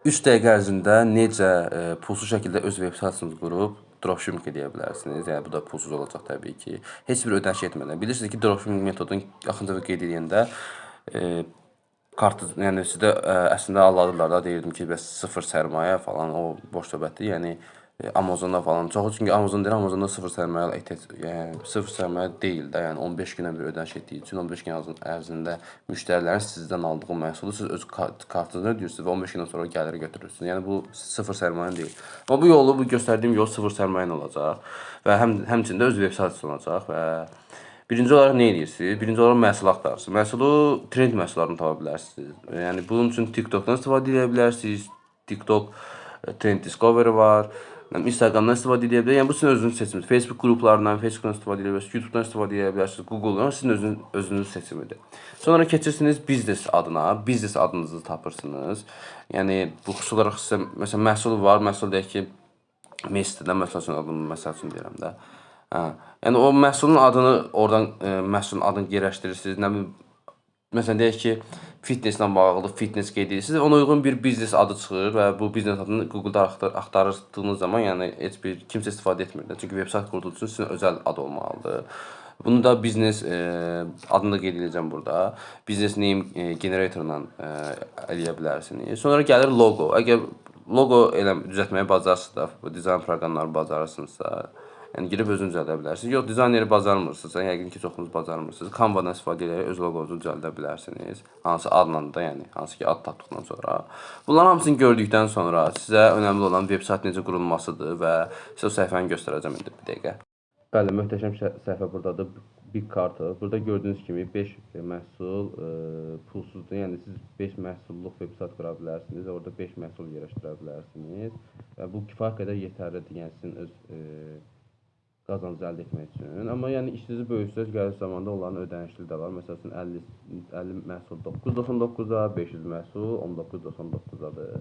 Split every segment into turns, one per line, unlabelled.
3 dəqiqə ərzində necə pulsuz şəkildə öz veb saytınızı qurub dropshipping edə bilərsiniz. Yəni bu da pulsuz olacaq təbii ki. Heç bir ödəniş etmədən. Bilirsiniz ki, dropshipping metodunu axırıncı dəfə qeyd edəndə kartı, yəni sizdə əslində aldadırlar da, deyirdim ki, bəs sıfır sərmayə falan, o boş söhbətdir. Yəni Amazonda falan çoxu, çünki Amazon deyir, Amazonda sıfır sərmayə yəni sıfır sərmayə deyil də, yəni 15 günə bir ödəniş etdiyi üçün 15 gün ərzində müştərilərin sizdən aldığı məhsulu siz öz kartınızdan ödəyirsiniz və 15 gündən sonra gəlir götürürsünüz. Yəni bu sıfır sərmayə deyil. Amma bu yolu, bu göstərdiyim yol sıfır sərmayə olacaq və həmçinin də öz veb saytınız olacaq və birinci olaraq nə edirsiniz? Birinci olaraq məhsul axtarırsınız. Məhsulu trend məhsullarını tapa bilərsiniz. Yəni bunun üçün TikTokdan istifadə edə bilərsiniz. TikTok Trend Discovery var. Instagramdan istifadə edə bilərsiniz. Yəni bu sizin özünüz seçiminiz. Facebook qruplarından, Facebookdan istifadə edə bilərsiniz, YouTubedan istifadə edə bilərsiniz, Google-dan sizin özünüz seçimidir. Sonra keçirsiniz biznes adına, biznes adınızı tapırsınız. Yəni bu xüsusi olaraq sizə məsələn məhsul var, məhsul deyək ki, Messi-dən məsəl üçün adını məsəl üçün deyirəm də. Hə. Yəni o məhsulun adını oradan məhsulun adını yerləşdirirsiniz. Nə bilim məsələn deyək ki, fitnesslə bağlı fitness qeyd edirsiniz. Ona uyğun bir biznes adı çıxır və bu biznes adını Google-da axtardığınız zaman, yəni heç bir kimsə istifadə etmir də. Çünki veb sayt qurduğunuz üçün sizin özəl adı olmalıdır. Bunu da biznes adını da qeyd edəcəm burada. Business name generatorla eləyə bilərsiniz. Sonra gəlir logo. Əgər logo düzəltməyi bacarsınızsa, bu dizayn proqramları bacarırsınızsa, yəni girib özünüz düzəldə bilərsiniz. Yox, dizayneri bacarmırsınızsa, yəqin ki, çoxunuz bacarmırsınız. Canva-dan istifadə edərək öz logonuzu düzəldə bilərsiniz. Hansı adla da, yəni hansı ki, ad tapdıqdan sonra. Bunların hamısını gördükdən sonra sizə önəmli olan veb sayt necə qurulmasıdır və sizə o səhifəni göstərəcəm indi bir dəqiqə. Bəli, möhtəşəm səhifə buradadır. Big Carter. Burada gördüyünüz kimi 5 məhsul pulsuzdur. Yəni siz 5 məhsulluq veb sayt qura bilərsiniz. Orada 5 məhsul yerləşdirə bilərsiniz. Və bu kifayət qədər yetərlidir. Yəni sizin öz qazancı əldə etmək üçün. Amma yəni işinizi böyütsəz, gəlir zamanda onların ödənişli də var. Məsəl üçün 50 məhsul 9.99-a, 500 məhsul 19.99-adır.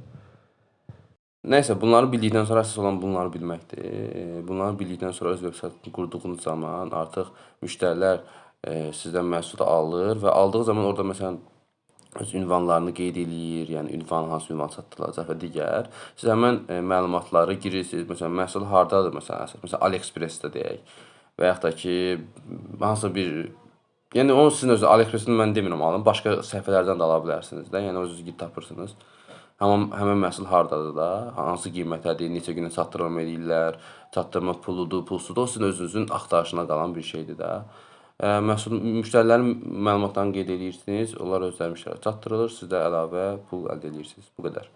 Nəysə, bunları bildikdən sonra əsas olan bunları bilməkdir. Bunları bildikdən sonra öz veb saytını qurduğunuz zaman artıq müştərilər sizdən məhsulu alır və aldığı zaman orada məsələn öz ünvanlarını qeyd eləyir, yəni ünvan, hansı ünvan çatdırılacaq və digər. Siz həmən məlumatları girirsiniz. Məsələn, məhsul hardadır? Məsələn, AliExpress-də deyək və yaxud da ki, hansısa bir yəni onu sizin özü AliExpress-dən mən demirəm alın, başqa səhifələrdən də ala bilərsiniz də. Yəni özünüz gidib tapırsınız. Həmən məhsul hardadır da, hansı qiymətədir, neçə günə çatdırma eləyirlər, çatdırma puludur, pulsuzdur, o sizin özünüzün axtarışına qalan bir şeydir də. Müştərilərin məlumatlarını qeyd edirsiniz, onlar özləri müştəriyə çatdırılır, siz də əlavə pul əldə edirsiniz. Bu qədər.